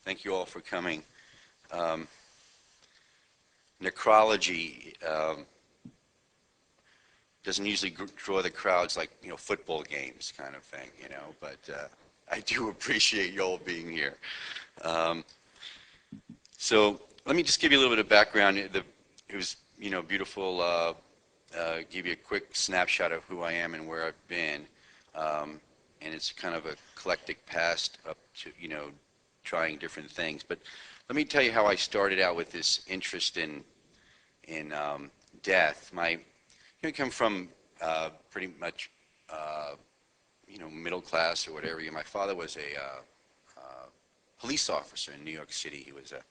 Thank you all for coming. Um, Necrology doesn't usually draw the crowds like, football games kind of thing, but I do appreciate you all being here. Um, so let me just give you a little bit of background. It was, beautiful, give you a quick snapshot of who I am and where I've been. And it's kind of a eclectic past up to, trying different things. But let me tell you how I started out with this interest in death. I come from pretty much, middle class or whatever. My father was a police officer in New York City. He was a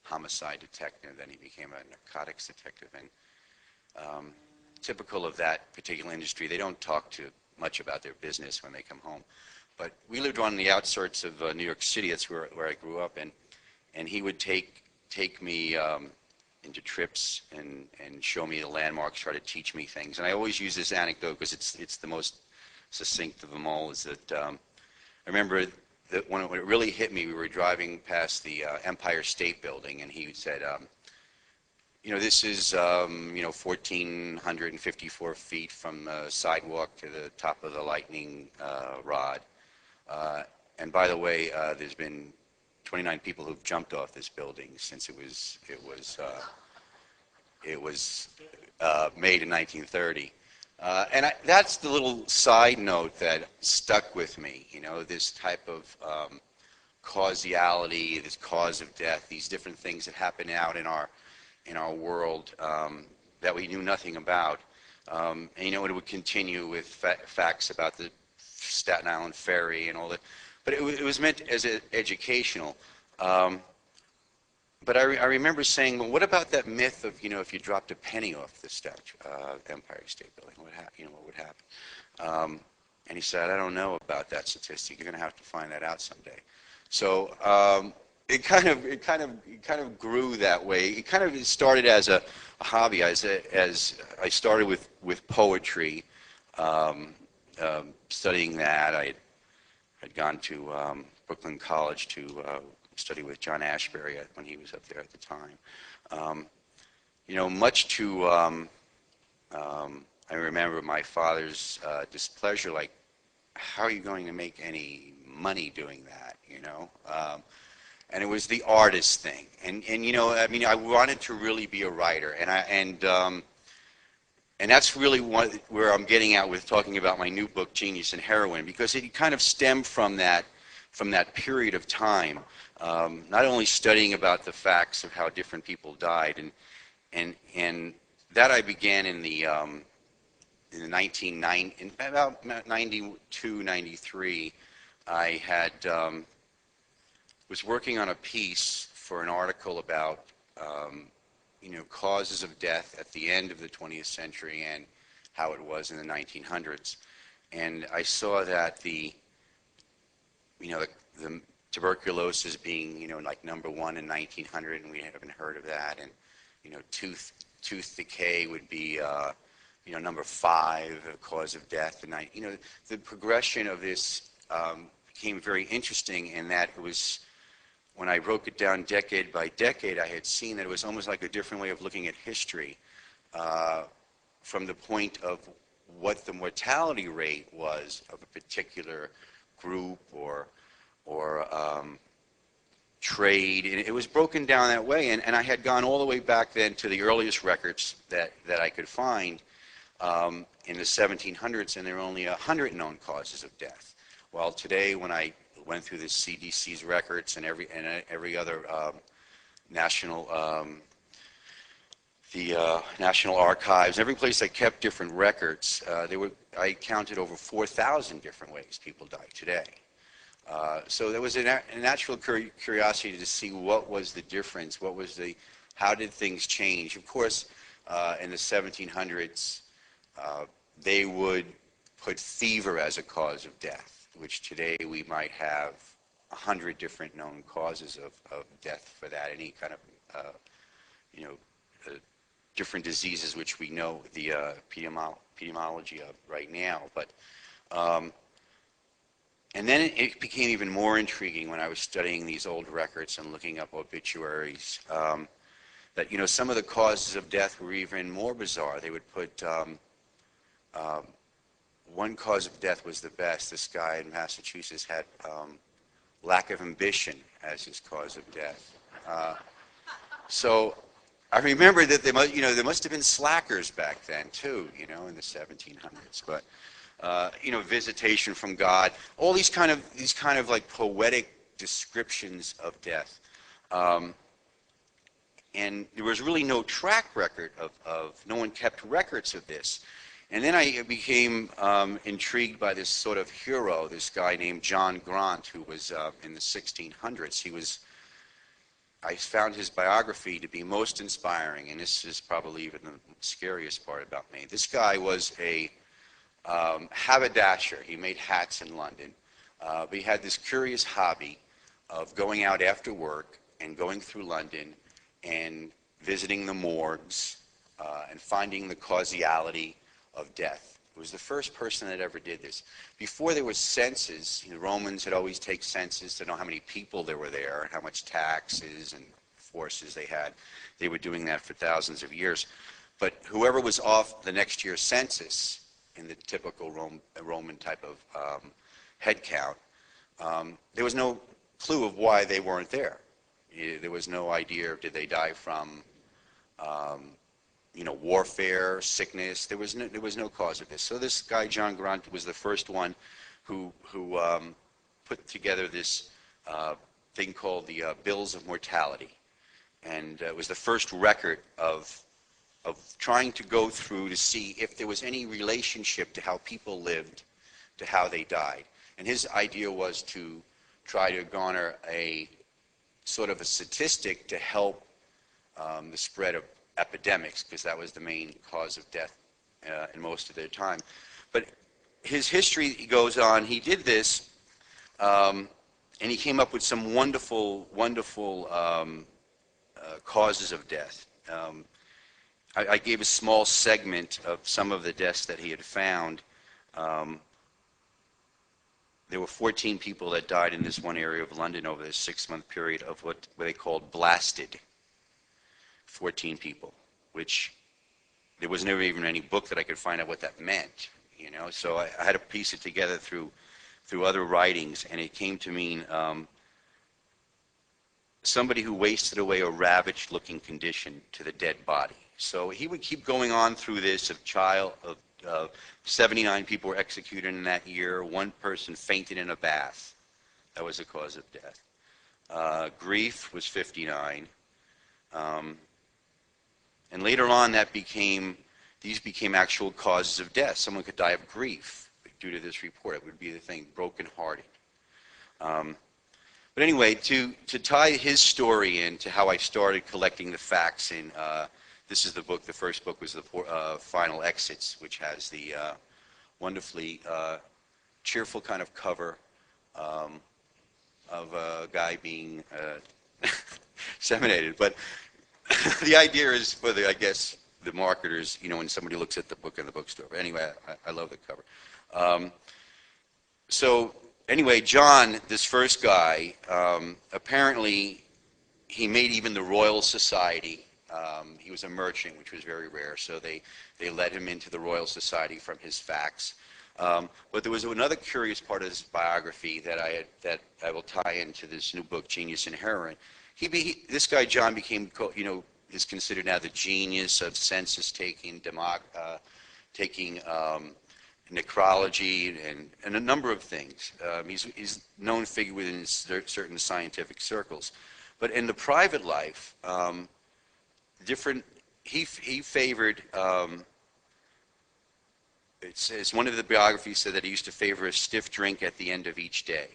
homicide detective. Then he became a narcotics detective. And typical of that particular industry, they don't talk too much about their business when they come home. But we lived on the outskirts of New York City. That's where I grew up. And he would take me into trips and show me the landmarks, try to teach me things. And I always use this anecdote because it's the most succinct of them all. Is that I remember that when it really hit me, we were driving past the Empire State Building, and he said, this is 1,454 feet from the sidewalk to the top of the lightning rod. And by the way, there's been 29 people who've jumped off this building since it was made in 1930. And that's the little side note that stuck with me. This type of causality, this cause of death, these different things that happen out in our world that we knew nothing about. And it would continue with facts about the Staten Island Ferry and all that. But it was meant as educational. But I remember saying, well, what about that myth of, if you dropped a penny off the Empire State Building, what would happen? And he said, I don't know about that statistic. You're going to have to find that out someday. So it kind of grew that way. It started as a hobby. As I started with poetry, studying that. I had gone to Brooklyn College to study with John Ashbery when he was up there at the time. Much to I remember my father's displeasure, like, how are you going to make any money doing that, and it was the artist thing. And I wanted to really be a writer, and that's really where I'm getting at with talking about my new book, Genius and Heroin, because it kind of stemmed from that period of time, not only studying about the facts of how different people died, and that I began in the in about 92, 93. I had was working on a piece for an article about causes of death at the end of the 20th century and how it was in the 1900s. And I saw that the tuberculosis being, like number one in 1900, and we haven't heard of that. And, tooth decay would be, number 5, cause of death. And the progression of this became very interesting in that it was, when I broke it down decade by decade, I had seen that it was almost like a different way of looking at history from the point of what the mortality rate was of a particular group or trade. And it was broken down that way. And I had gone all the way back then to the earliest records that I could find in the 1700s, and there were only 100 known causes of death. While today, when I went through the CDC's records and every other national National Archives, every place that kept different records, I counted over 4,000 different ways people die today. So there was a natural curiosity to see what was the difference, how did things change. Of course, in the 1700s, they would put fever as a cause of death, which today we might have 100 different known causes of death for that, any kind of, different diseases which we know the epidemiology of right now. But And then it became even more intriguing when I was studying these old records and looking up obituaries, that, you know, some of the causes of death were even more bizarre. They would put, one cause of death was the best. This guy in Massachusetts had lack of ambition as his cause of death. So I remember that there must have been slackers back then too, you know, in the 1700s. But visitation from God, all these kind of like poetic descriptions of death, and there was really no track record of no one kept records of this. And then I became intrigued by this sort of hero, this guy named John Grant, who was in the 1600s. I found his biography to be most inspiring, and this is probably even the scariest part about me. This guy was a haberdasher. He made hats in London. But he had this curious hobby of going out after work and going through London and visiting the morgues and finding the causality of death. He was the first person that ever did this. Before there was census, the Romans had always taken census to know how many people there were there and how much taxes and forces they had. They were doing that for thousands of years. But whoever was off the next year's census, in the typical Roman type of head count, there was no clue of why they weren't there. There was no idea of did they die from warfare, sickness. There was no cause of this. So this guy John Grant was the first one who put together this thing called the Bills of Mortality, and it was the first record of trying to go through to see if there was any relationship to how people lived to how they died. And his idea was to try to garner a sort of a statistic to help the spread of epidemics, because that was the main cause of death in most of their time. But his history goes on. He did this, and he came up with some wonderful causes of death. I gave a small segment of some of the deaths that he had found. There were 14 people that died in this one area of London over this 6-month period of what they called blasted. 14 people, which there was never even any book that I could find out what that meant, you know. So I had to piece it together through other writings, and it came to mean somebody who wasted away a ravaged-looking condition to the dead body. So he would keep going on through this of 79 people were executed in that year. One person fainted in a bath. That was the cause of death. Grief was 59. And later on, these became actual causes of death. Someone could die of grief due to this report. It would be the thing, brokenhearted. But anyway, to tie his story into how I started collecting the facts in, this is the book, the first book was the Final Exits, which has the wonderfully cheerful kind of cover of a guy being inseminated. But the idea is for I guess, the marketers, when somebody looks at the book in the bookstore. But anyway, I love the cover. So anyway, John, this first guy, apparently he made even the Royal Society. He was a merchant, which was very rare, so they let him into the Royal Society from his facts. But there was another curious part of his biography that I will tie into this new book, Genius and Heroin. This guy John became, is considered now the genius of census taking, necrology, and a number of things. He's a known figure within certain scientific circles. But in the private life, he favored, it says, one of the biographies said that he used to favor a stiff drink at the end of each day,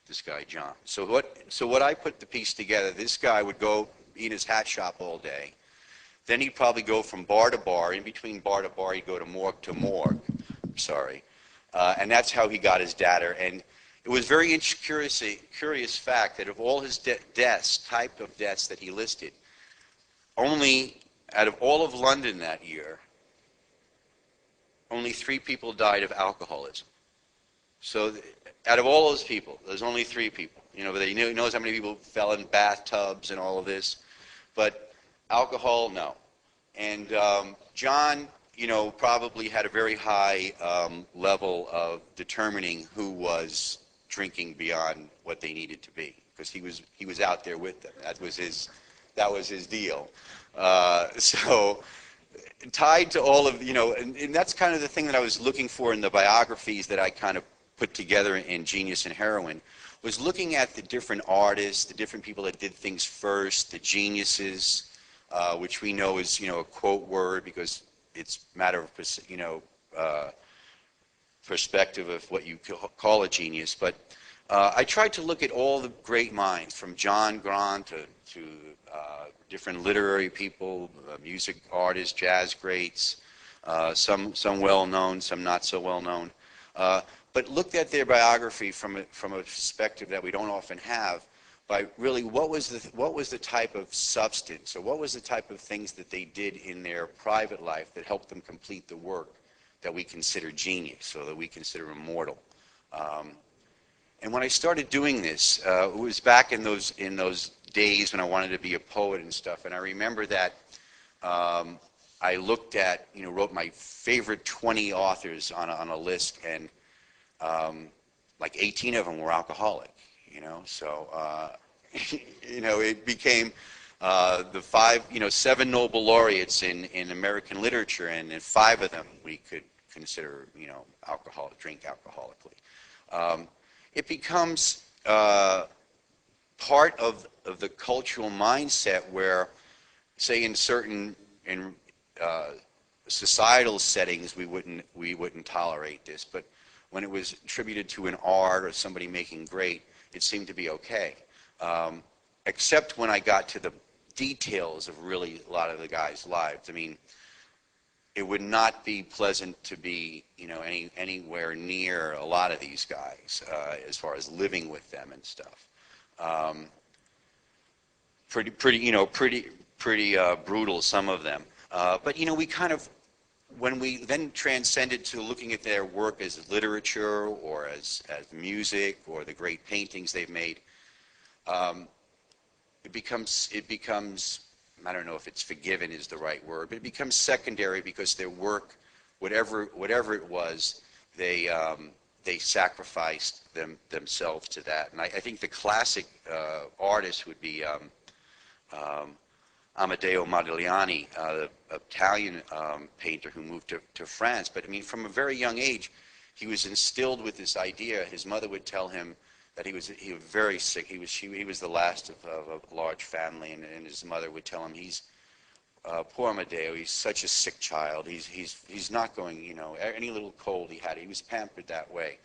this guy John. So what I put the piece together, this guy would go eat his hat shop all day. Then he'd probably go from bar to bar. In between bar to bar, he'd go to morgue. Sorry. And that's how he got his data. And it was very curious fact that of all his type of deaths that he listed, only out of all of London that year, only 3 people died of alcoholism. So out of all those people, there's only 3 people. You know, but he knows how many people fell in bathtubs and all of this. But alcohol, no. And John, you know, probably had a very high level of determining who was drinking beyond what they needed to be, because he was out there with them. That was his deal. So tied to all of, you know, and that's kind of the thing that I was looking for in the biographies that I kind of put together in Genius and Heroin, was looking at the different artists, the different people that did things first, the geniuses, which we know is, you know, a quote word because it's a matter of, you know, perspective of what you call a genius. But I tried to look at all the great minds, from John Grant to different literary people, music artists, jazz greats, some well-known, some not so well-known. But looked at their biography from a perspective that we don't often have, by really what was the type of substance, or what was the type of things that they did in their private life that helped them complete the work that we consider genius, or that we consider immortal. And when I started doing this, it was back in those days when I wanted to be a poet and stuff. And I remember that I looked at, you know, wrote my favorite 20 authors on a list, and like 18 of them were alcoholic, you know. So, you know, it became the 7 Nobel laureates in American literature, and 5 of them we could consider, you know, drink alcoholically. It becomes part of the cultural mindset where, say, in certain societal settings, we wouldn't tolerate this, but when it was attributed to an art or somebody making great, it seemed to be okay. Except when I got to the details of really a lot of the guys' lives. I mean, it would not be pleasant to be, you know, anywhere near a lot of these guys as far as living with them and stuff. Pretty brutal, some of them. But you know, we kind of, when we then transcended to looking at their work as literature or as music or the great paintings they've made, it becomes, I don't know if it's forgiven is the right word, but it becomes secondary, because their work, whatever it was, they sacrificed themselves to that. And I think the classic artist would be Amedeo Modigliani, the Italian painter who moved to France. But I mean, from a very young age, he was instilled with this idea. His mother would tell him that he was very sick. He was the last of a large family, and his mother would tell him, poor Amedeo, he's such a sick child. He's not going, you know, any little cold he had, he was pampered that way.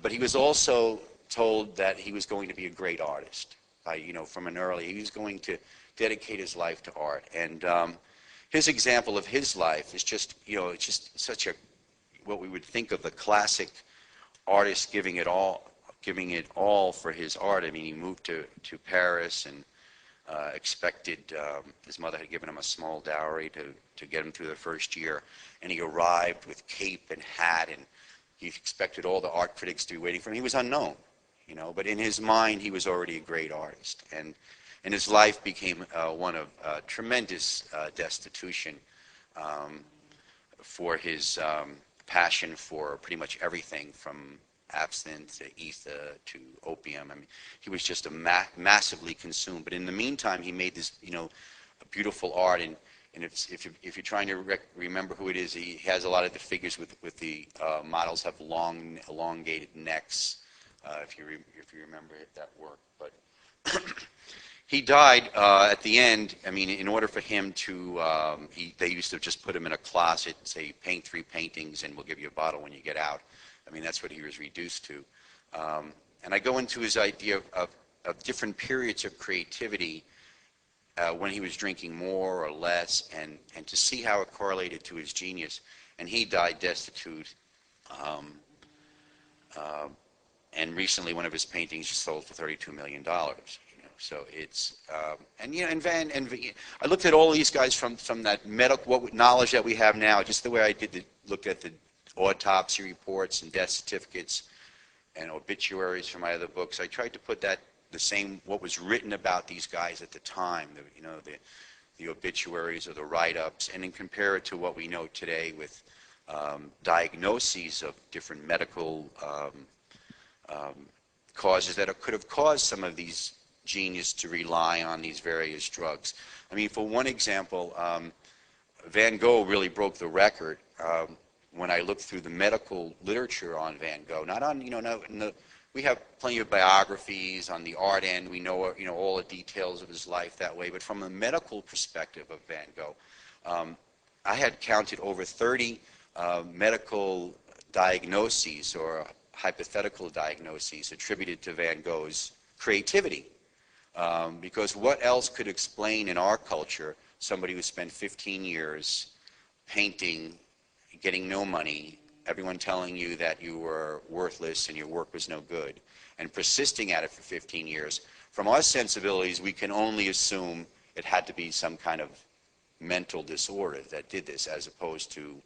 But he was also told that he was going to be a great artist. You know, from an early, he was going to dedicate his life to art. And his example of his life is just, you know, it's just such what we would think of the classic artist giving it all for his art. I mean, he moved to Paris and expected, his mother had given him a small dowry to get him through the first year, and he arrived with cape and hat, and he expected all the art critics to be waiting for him. He was unknown, you know, but in his mind, he was already a great artist. And his life became one of tremendous destitution for his passion for pretty much everything from abstinence to ether to opium. I mean, he was just massively consumed. But in the meantime, he made this, you know, a beautiful art. And if you're trying to remember who it is, he has a lot of the figures with the models have long, elongated necks. If you remember that work, but. He died at the end. I mean, in order for him to, they used to just put him in a closet and say, paint 3 paintings and we'll give you a bottle when you get out. I mean, that's what he was reduced to. And I go into his idea of different periods of creativity when he was drinking more or less, and to see how it correlated to his genius. And he died destitute. And recently, one of his paintings just sold for $32 million. So it's and you know, I looked at all these guys from that medical knowledge that we have now, just the way I looked at the autopsy reports and death certificates, and obituaries from my other books. I tried to put that the same what was written about these guys at the time, the obituaries or the write-ups, and then compare it to what we know today with diagnoses of different medical causes that could have caused some of these geniuses to rely on these various drugs. I mean, for one example, Van Gogh really broke the record when I looked through the medical literature on Van Gogh. Not on, we have plenty of biographies on the art end. We know, all the details of his life that way. But from a medical perspective of Van Gogh, I had counted over 30 medical diagnoses or hypothetical diagnoses attributed to Van Gogh's creativity. Because what else could explain in our culture somebody who spent 15 years painting, getting no money, everyone telling you that you were worthless and your work was no good, and persisting at it for 15 years? From our sensibilities, we can only assume it had to be some kind of mental disorder that did this, as opposed to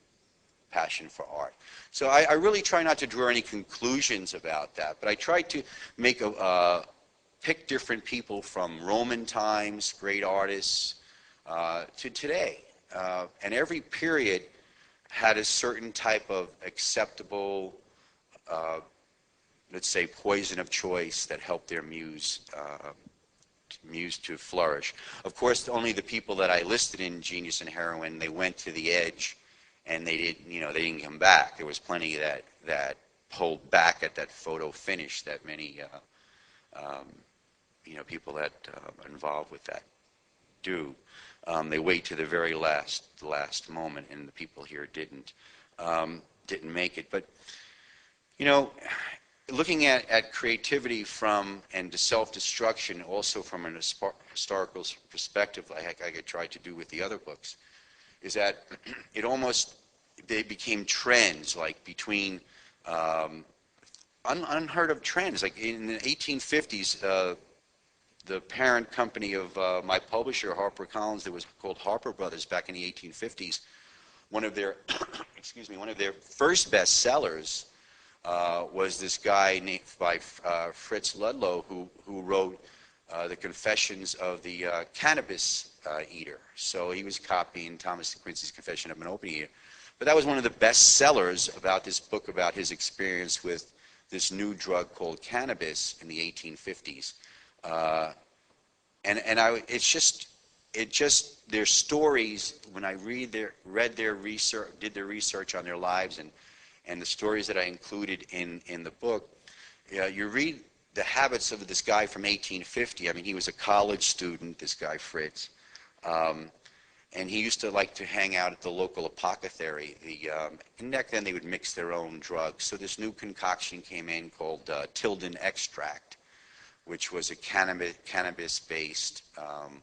passion for art. So I really try not to draw any conclusions about that, but I try to make pick different people from Roman times, great artists, to today. And every period had a certain type of acceptable, let's say, poison of choice that helped their muse to flourish. Of course, only the people that I listed in Genius and Heroin, they went to the edge, and they didn't come back. There was plenty that pulled back at that photo finish that many people that are involved with that do. They wait to the very last moment, and the people here didn't make it. But looking at creativity and the self-destruction, also from an historical perspective, like I tried to do with the other books, is that they became trends, like between unheard of trends. Like in the 1850s, the parent company of my publisher, HarperCollins, that was called Harper Brothers back in the 1850s, one of their first bestsellers was this guy named by Fritz Ludlow, who wrote the Confessions of the Cannabis Eater. So he was copying Thomas de Quincey's Confession of an Opium Eater. But that was one of the best sellers about this book about his experience with this new drug called cannabis in the 1850s. It's just their stories. When I read their research, did their research on their lives, and the stories that I included in the book, you read the habits of this guy from 1850. I mean, he was a college student, this guy Fritz, and he used to like to hang out at the local apothecary. And back then they would mix their own drugs. So this new concoction came in called Tilden Extract, which was a cannabis-based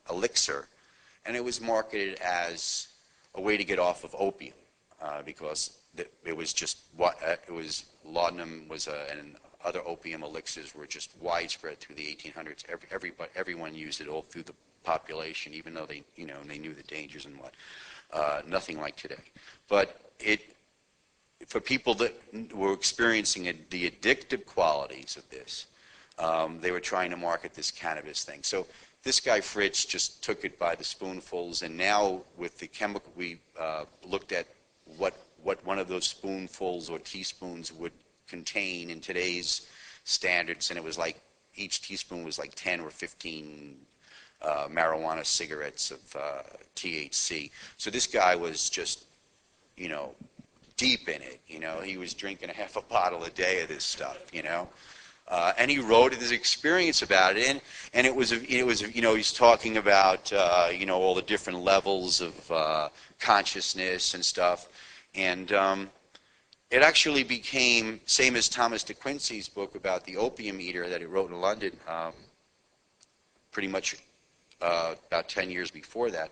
elixir, and it was marketed as a way to get off of opium, because it was just laudanum and other opium elixirs were just widespread through the 1800s. Everyone used it all through the population, even though they knew the dangers and what. Nothing like today, but for people that were experiencing the addictive qualities of this. They were trying to market this cannabis thing. So this guy Fritz just took it by the spoonfuls, and now with the chemical, we looked at what one of those spoonfuls or teaspoons would contain in today's standards, and it was like each teaspoon was like 10 or 15 marijuana cigarettes of THC. So this guy was just, deep in it. He was drinking half a bottle a day of this stuff. And he wrote his experience about it, and it was he's talking about all the different levels of consciousness and stuff, and it actually became, same as Thomas de Quincey's book about the opium eater that he wrote in London, pretty much about 10 years before that.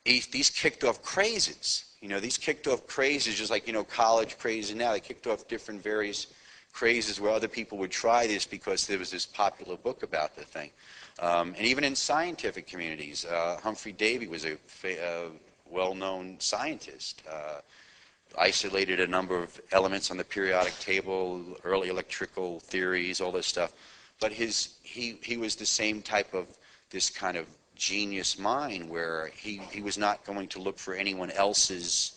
These kicked off crazes. These kicked off crazes just like, college crazes now. They kicked off different various crazes where other people would try this because there was this popular book about the thing. And even in scientific communities, Humphrey Davy was a well-known scientist. isolated a number of elements on the periodic table, early electrical theories, all this stuff. But he was the same type of this kind of genius mind where he was not going to look for anyone else's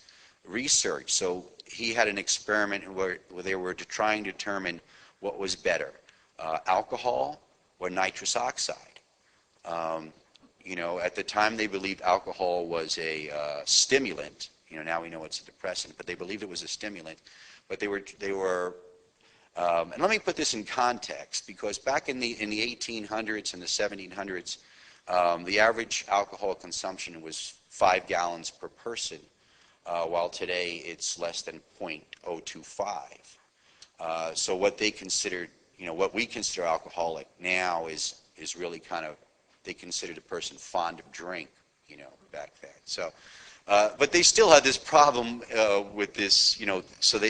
research. So he had an experiment where they were trying to determine what was better, alcohol or nitrous oxide. Um, at the time they believed alcohol was a stimulant. Now we know it's a depressant, but they believed it was a stimulant. But they were and let me put this in context, because back in the 1800s and the 1700s, the average alcohol consumption was 5 gallons per person, while today it's less than 0.025. So what they considered, what we consider alcoholic now is really kind of, they considered a person fond of drink, back then. So, but they still had this problem with this, so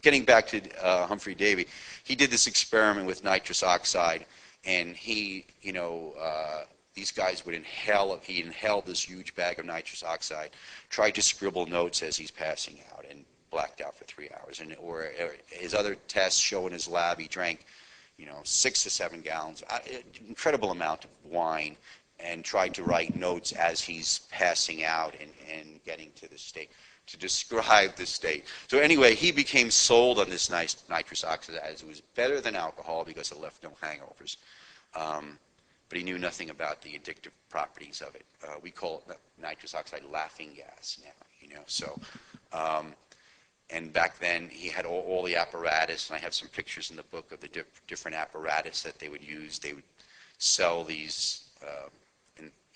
getting back to Humphrey Davy, he did this experiment with nitrous oxide, and these guys would he inhaled this huge bag of nitrous oxide, tried to scribble notes as he's passing out, and blacked out for 3 hours. Or his other tests show in his lab, he drank, 6 to 7 gallons, incredible amount of wine, and tried to write notes as he's passing out and getting to the state, to describe the state. So anyway, he became sold on this nitrous oxide as it was better than alcohol because it left no hangovers. But he knew nothing about the addictive properties of it. We call it nitrous oxide laughing gas now, So, and back then he had all the apparatus, and I have some pictures in the book of the different apparatus that they would use. They would sell these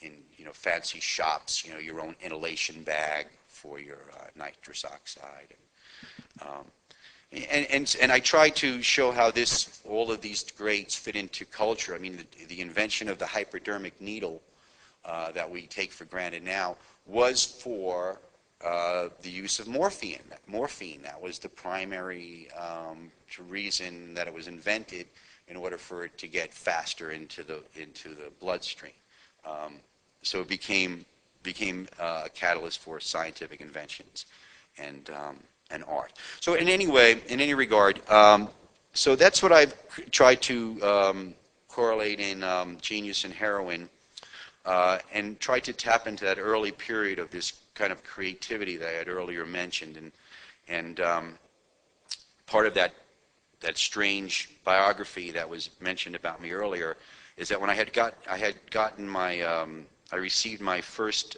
in fancy shops, your own inhalation bag for your nitrous oxide. And I try to show how all of these greats fit into culture. I mean, the invention of the hypodermic needle that we take for granted now was for the use of morphine. That was the primary reason that it was invented, in order for it to get faster into the bloodstream. So it became a catalyst for scientific inventions and art. So in any regard, so that's what I've tried to correlate in Genius and Heroin, and tried to tap into that early period of this kind of creativity that I had earlier mentioned, and part of that strange biography that was mentioned about me earlier is that when I received my first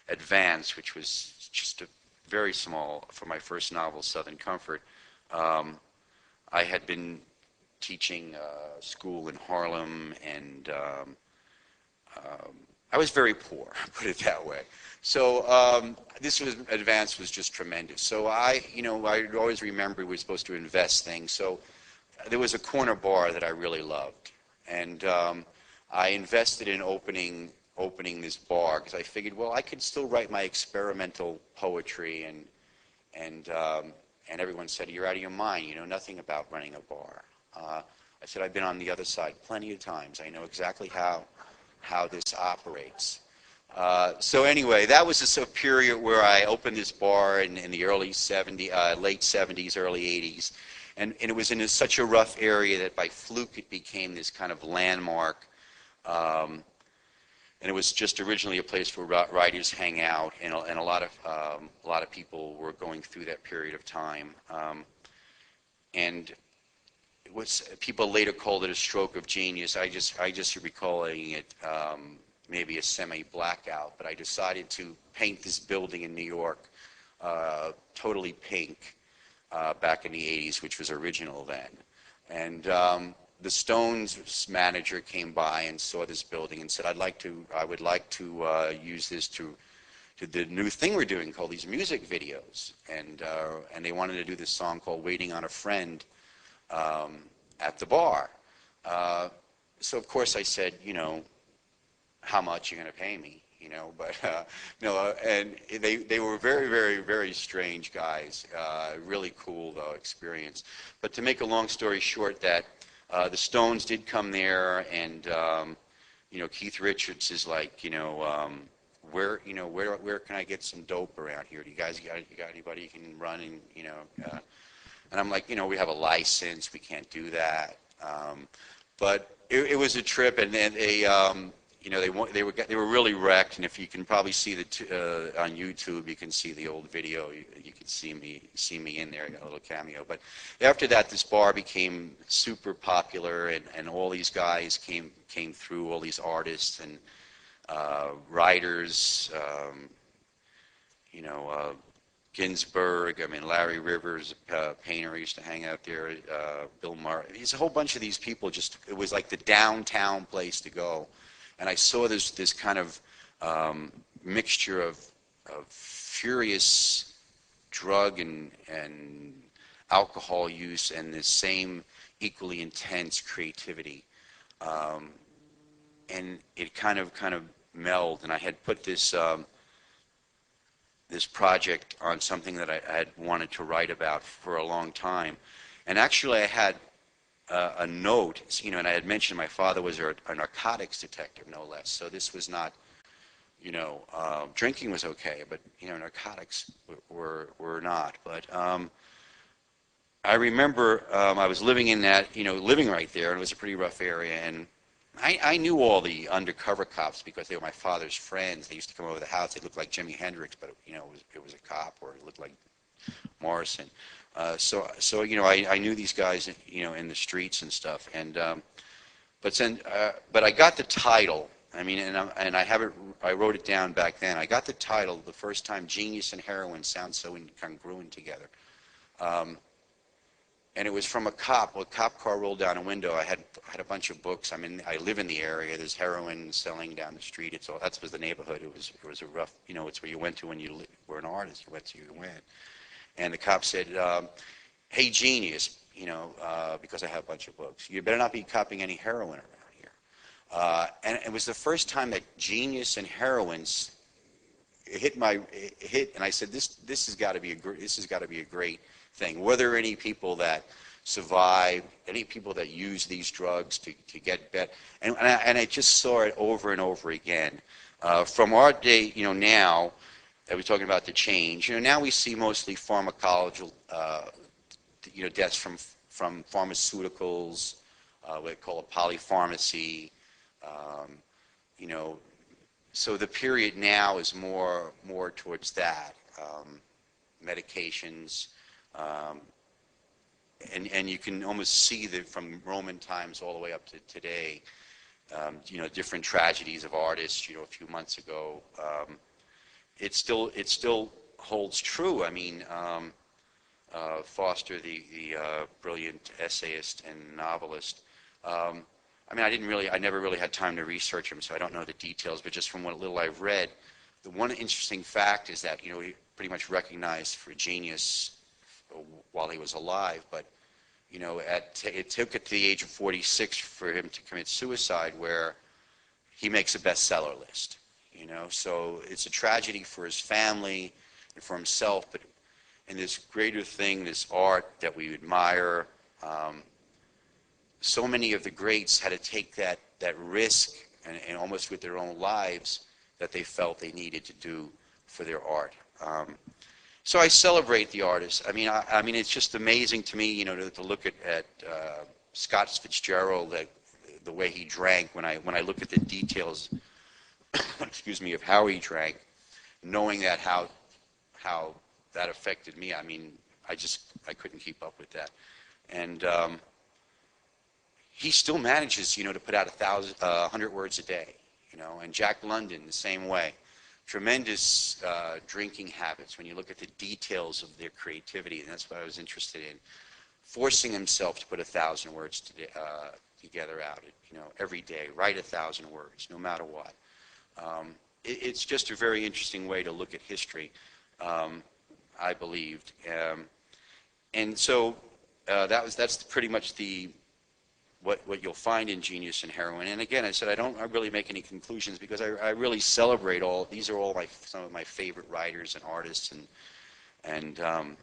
advance, which was just very small, for my first novel, Southern Comfort. I had been teaching school in Harlem, and I was very poor, put it that way. So advance was just tremendous. So I always remember we were supposed to invest things. So there was a corner bar that I really loved, and I invested in opening this bar, because I figured, well, I could still write my experimental poetry, and everyone said, you're out of your mind, you know nothing about running a bar. I said, I've been on the other side plenty of times. I know exactly how this operates. So anyway, that was a period where I opened this bar in the late 70s, early 80s. And it was in such a rough area that by fluke it became this kind of landmark. And it was just originally a place where writers hang out, and a lot of people were going through that period of time. And people later called it a stroke of genius. I just recalling it maybe a semi-blackout. But I decided to paint this building in New York totally pink back in the 80s, which was original then. And the Stones manager came by and saw this building and said, I would like to use this to the new thing we're doing called these music videos. And they wanted to do this song called Waiting on a Friend at the bar. So of course I said, how much are you going to pay me? But and they were very, very, very strange guys. Really cool experience. But to make a long story short, that the Stones did come there, and Keith Richards is like where can I get some dope around here? Do you guys got anybody you can run and and I'm like, we have a license, we can't do that. But it was a trip, and then they were really wrecked. And if you can probably see on YouTube, you can see the old video. You can see me in there. I got a little cameo. But after that, this bar became super popular, and all these guys came through, all these artists and writers, Ginsberg, Larry Rivers, painter, used to hang out there, Bill Maher. There's a whole bunch of these people. It was like the downtown place to go. And I saw this kind of mixture of furious drug and alcohol use and the same equally intense creativity. And it kind of melded. And I had put this project on something that I had wanted to write about for a long time. And actually I had a note, and I had mentioned my father was a narcotics detective, no less. So this was not, drinking was okay, but, narcotics were not. But I remember I was living in that, living right there, and it was a pretty rough area. And I knew all the undercover cops because they were my father's friends. They used to come over the house. They looked like Jimi Hendrix, but it was a cop, or it looked like Morrison. So I knew these guys, in the streets and stuff. And but I got the title. And I wrote it down back then. I got the title the first time. Genius and Heroin sound so incongruent together. And it was from a cop. Well, a cop car rolled down a window. I had a bunch of books. I live in the area. There's heroin selling down the street. That was the neighborhood. It was a rough. It's where you went to when you were an artist. You went. And the cop said, "Hey, genius, because I have a bunch of books. You better not be copying any heroin around here." And it was the first time that genius and heroin hit, and I said, "This has got to be a great thing." Were there any people that survived, any people that use these drugs to get better? And I just saw it over and over again. From our day, now that we're talking about the change, now we see mostly pharmacological, deaths from pharmaceuticals, what they call a polypharmacy. So the period now is more towards that, medications. And you can almost see that from Roman times all the way up to today, different tragedies of artists, a few months ago. It still holds true. Foster, the brilliant essayist and novelist. I never really had time to research him, so I don't know the details, but just from what little I've read, the one interesting fact is that, he pretty much recognized for genius while he was alive, but it took it to the age of 46 for him to commit suicide, where he makes a bestseller list. So it's a tragedy for his family and for himself, but in this greater thing, this art that we admire, so many of the greats had to take that risk and almost with their own lives that they felt they needed to do for their art. So I celebrate the artists. It's just amazing to me, to look at Scott Fitzgerald, the way he drank. When I look at the details, excuse me, of how he drank, knowing that how that affected me. I couldn't keep up with that, and he still manages, to put out 100 words a day, And Jack London the same way. Tremendous drinking habits when you look at the details of their creativity, and that's what I was interested in. Forcing himself to put 1,000 words together out, every day, write 1,000 words, no matter what. It's just a very interesting way to look at history, I believed, and so that's pretty much what you'll find in Genius and Heroin. And again, I said I don't really make any conclusions because I really celebrate these are all some of my favorite writers and artists, and I'm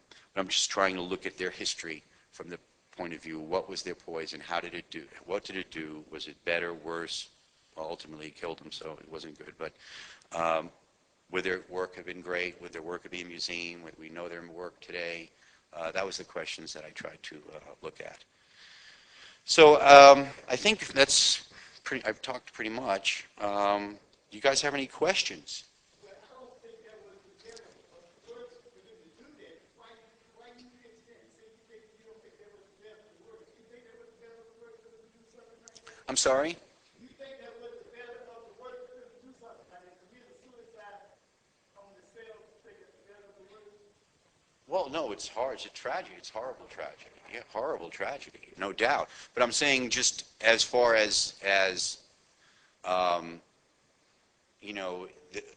just trying to look at their history from the point of view, what was their poison, how did it do, what did it do, was it better, worse? Well, ultimately it killed them, so it wasn't good, but would their work have been great? Would their work be a museum? Would we know their work today? That was the questions that I tried to look at. So I think that's pretty, I've talked pretty much. Do you guys have any questions? I'm sorry? Well, no, it's hard. It's a tragedy. It's horrible tragedy. Yeah, horrible tragedy, no doubt. But I'm saying just as far as um, you know,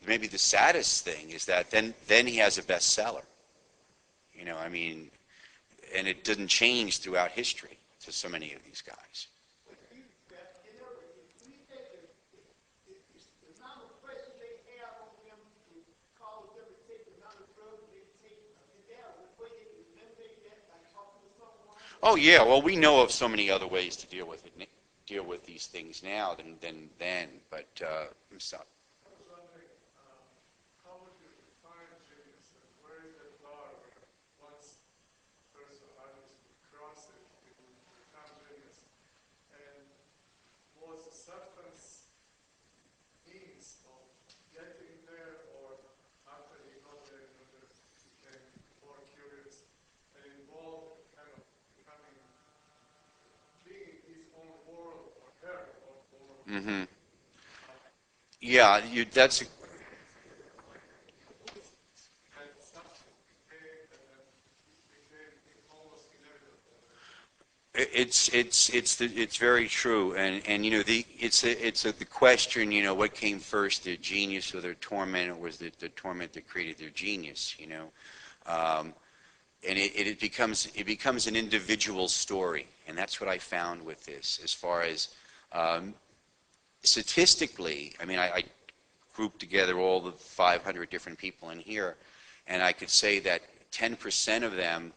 maybe the saddest thing is that then he has a bestseller. You know, I mean, and it didn't change throughout history to so many of these guys. Oh yeah, well we know of so many other ways to deal with it, deal with these things now than then. But I'm sorry. Mm-hmm. Yeah, that's it's very true, and you know the question, you know, what came first, their genius or their torment, or was it the torment that created their genius, you know? And it becomes an individual story, and that's what I found with this. As far as um, statistically, I mean, I grouped together all the 500 different people in here, and I could say that 10% of them,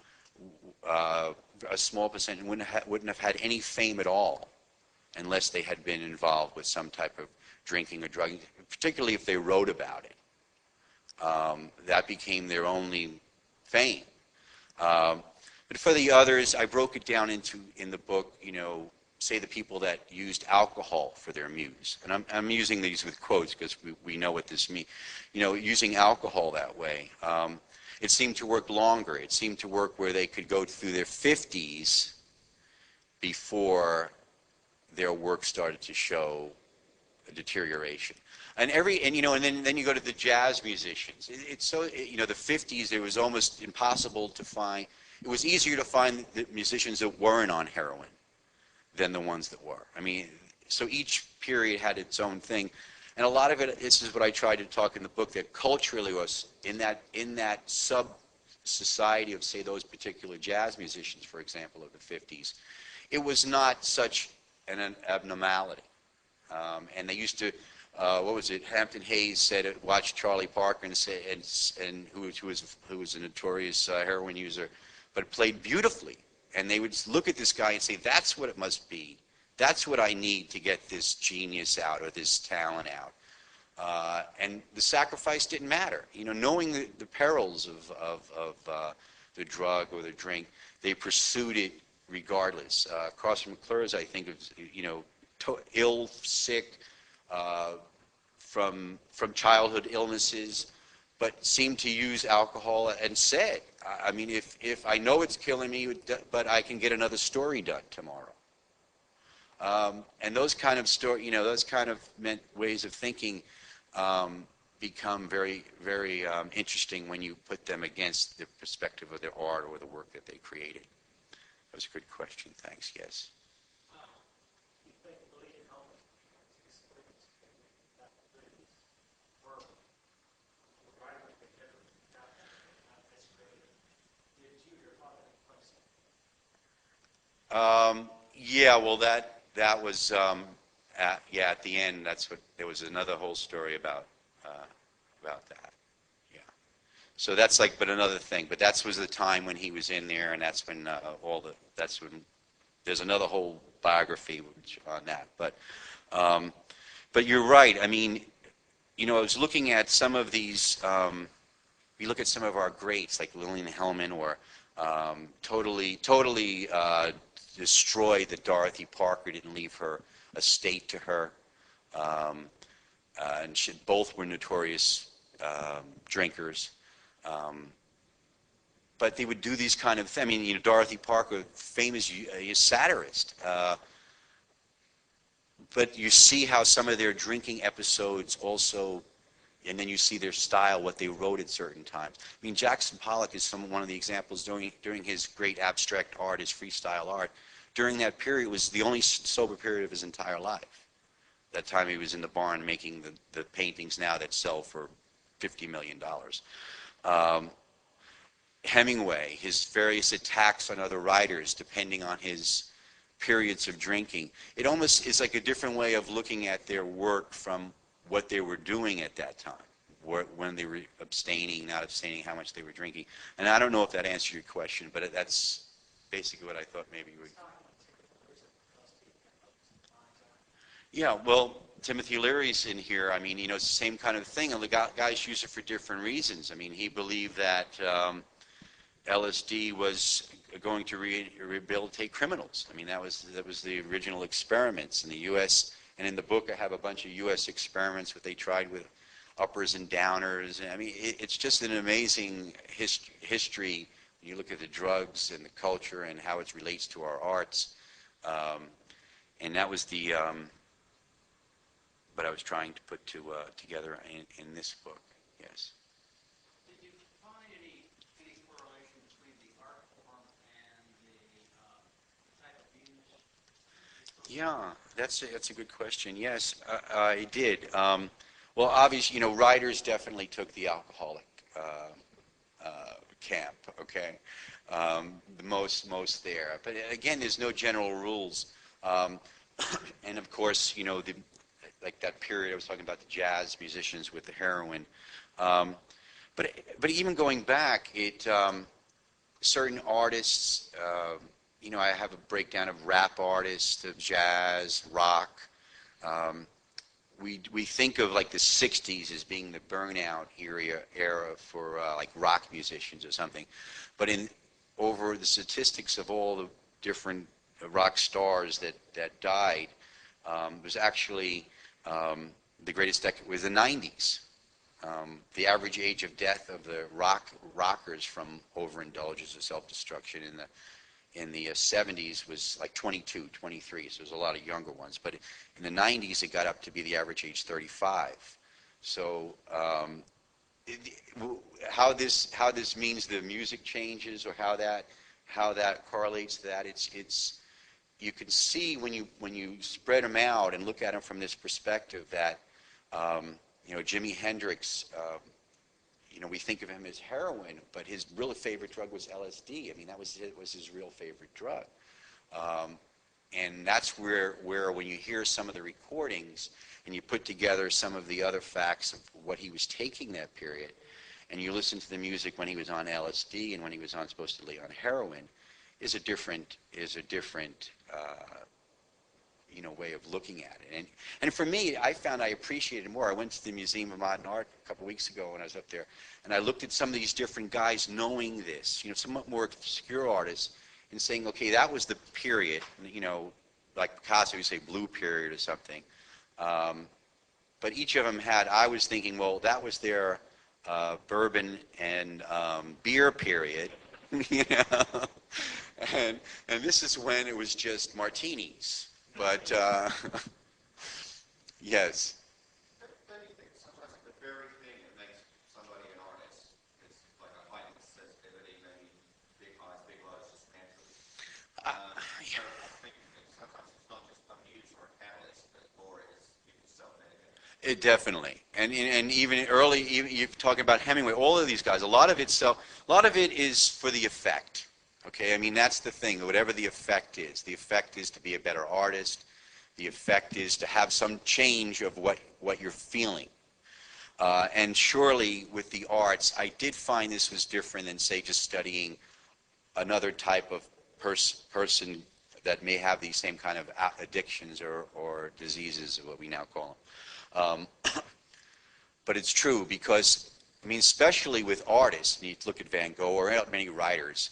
uh, a small percentage, wouldn't have had any fame at all unless they had been involved with some type of drinking or drugging, particularly if they wrote about it. That became their only fame. Um, but for the others, I broke it down in the book, you know, say the people that used alcohol for their muse. And I'm using these with quotes because we know what this means. You know, using alcohol that way. It seemed to work longer. It seemed to work where they could go through their 50s before their work started to show a deterioration. And you know, and then you go to the jazz musicians. It's so, you know, the 50s, it was almost impossible to find. It was easier to find the musicians that weren't on heroin than the ones that were. I mean, so each period had its own thing, and a lot of it. This is what I tried to talk in the book, that culturally was in that sub society of, say, those particular jazz musicians, for example, of the 50s. It was not such an abnormality. And they used to, what was it? Hampton Hayes said, watch Charlie Parker and say, and who was a notorious heroin user, but played beautifully. And they would look at this guy and say, that's what it must be. That's what I need to get this genius out or this talent out. And the sacrifice didn't matter. You know, knowing the perils of the drug or the drink, they pursued it regardless. Carson McClure's, I think, of, you know, ill, sick, from childhood illnesses, but seemed to use alcohol and said, I mean, if I know it's killing me, but I can get another story done tomorrow. And those kind of you know, those kind of ways of thinking become very, very interesting when you put them against the perspective of their art or the work that they created. That was a good question. Thanks. Yes. Yeah, well, that was at the end. That's what there was another whole story about that. Yeah. So that's like, but another thing. But that was the time when he was in there, and that's when that's when there's another whole biography on that. But you're right. I mean, I was looking at some of these. We look at some of our greats, like Lillian Hellman, or totally destroyed that Dorothy Parker didn't leave her estate to her, and both were notorious drinkers. But they would do these kind of things. I mean, Dorothy Parker, famous satirist. But you see how some of their drinking episodes also, and then you see their style, what they wrote at certain times. I mean, Jackson Pollock is one of the examples during his great abstract art, his freestyle art. During that period, it was the only sober period of his entire life. That time he was in the barn making the paintings now that sell for $50 million. Hemingway, his various attacks on other writers, depending on his periods of drinking. It almost is like a different way of looking at their work from what they were doing at that time, when they were abstaining, not abstaining, how much they were drinking. And I don't know if that answered your question, but that's basically what I thought maybe you would. Yeah, well, Timothy Leary's in here. I mean, it's the same kind of thing, and the guys use it for different reasons. I mean, he believed that LSD was going to rehabilitate criminals. I mean, that was the original experiments in the U.S. And in the book, I have a bunch of U.S. experiments what they tried with uppers and downers. And I mean, it's just an amazing history when you look at the drugs and the culture and how it relates to our arts. And that was what I was trying to put together in this book. Yes. Yeah, that's a good question. Yes, I did. Well, obviously, writers definitely took the alcoholic camp. Okay, the most there. But again, there's no general rules. And of course, like that period I was talking about, the jazz musicians with the heroin. But even going back, certain artists. I have a breakdown of rap artists, of jazz, rock. We think of like the 60s as being the burnout era for like rock musicians or something. But over the statistics of all the different rock stars that died, was actually the greatest decade was the 90s. The average age of death of the rockers from overindulgence or self-destruction in the 70s was like 22, 23, so there's a lot of younger ones. But in the 90s, it got up to be the average age 35. So how this means the music changes, or how that correlates to that, it's you can see when you spread them out and look at them from this perspective that Jimi Hendrix. We think of him as heroin, but his real favorite drug was LSD. I mean, that was his real favorite drug. And that's where when you hear some of the recordings and you put together some of the other facts of what he was taking that period, and you listen to the music when he was on LSD and when he was supposedly on heroin, is a different way of looking at it. And for me, I found I appreciated it more. I went to the Museum of Modern Art a couple weeks ago when I was up there, and I looked at some of these different guys knowing this, somewhat more obscure artists, and saying, okay, that was the period, like Picasso, you say blue period or something. But each of them I was thinking, well, that was their bourbon and beer period, and this is when it was just martinis. But yes. Don't you think sometimes the very thing that makes somebody an artist is like a heightened sensitivity, maybe big eyes, big eyes, just naturally? So I think sometimes it's not just a muse or a catalyst, but more it's self-medicating. It definitely, and even early, you're talking about Hemingway. All of these guys, a lot of it is for the effect. Okay, I mean, that's the thing. Whatever the effect is to be a better artist. The effect is to have some change of what you're feeling. And surely with the arts, I did find this was different than, say, just studying another type of person that may have these same kind of addictions or diseases, what we now call them. but it's true because, I mean, especially with artists, and you look at Van Gogh or many writers,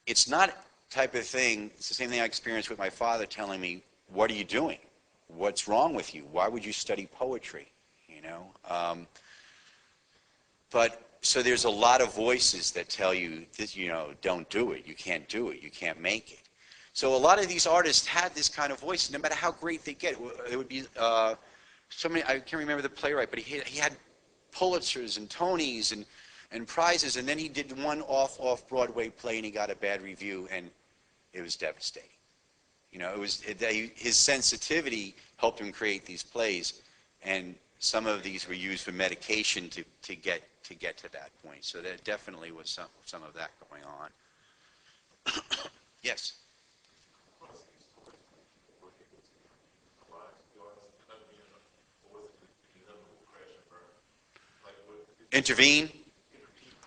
it's not type of thing, it's the same thing I experienced with my father telling me, what are you doing? What's wrong with you? Why would you study poetry? You know? But so there's a lot of voices that tell you that, you know, don't do it. You can't do it. You can't make it. So a lot of these artists had this kind of voice. No matter how great they get, it would be so many. I can't remember the playwright, but he had Pulitzers and Tonys and prizes, and then he did one off Broadway play, and he got a bad review, and it was devastating. You know, his sensitivity helped him create these plays, and some of these were used for medication to get to that point. So there definitely was some of that going on. Yes. Intervene?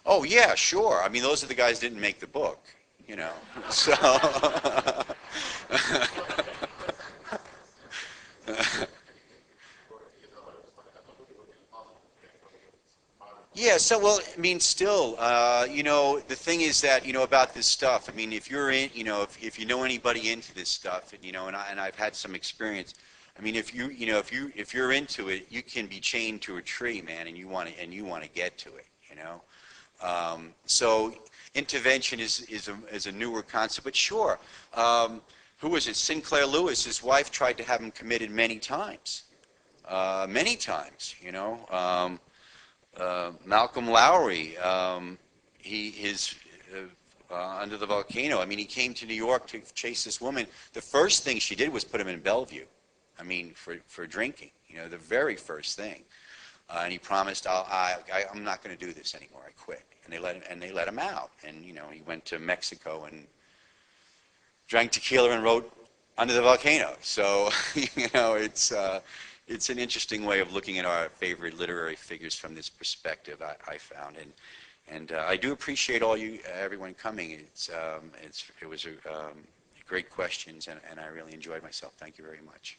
Oh yeah, sure. I mean, those are the guys that didn't make the book, you know. So. Yeah, so well, I mean, still, you know, the thing is that, you know, about this stuff. I mean, if you're in, you know, if you know anybody into this stuff, and you know, and I've had some experience. I mean, you know, if you're into it, you can be chained to a tree, man, and you want to get to it, you know. So intervention is a newer concept, but sure. Who was it? Sinclair Lewis. His wife tried to have him committed many times, you know. Malcolm Lowry, his under the volcano. I mean, he came to New York to chase this woman. The first thing she did was put him in Bellevue. I mean, for drinking. You know, the very first thing. And he promised, I'm not going to do this anymore. I quit. And they let him out. And you know, he went to Mexico and drank tequila and wrote Under the Volcano. So you know, it's an interesting way of looking at our favorite literary figures from this perspective. I found, and I do appreciate everyone coming. It was great questions, and I really enjoyed myself. Thank you very much.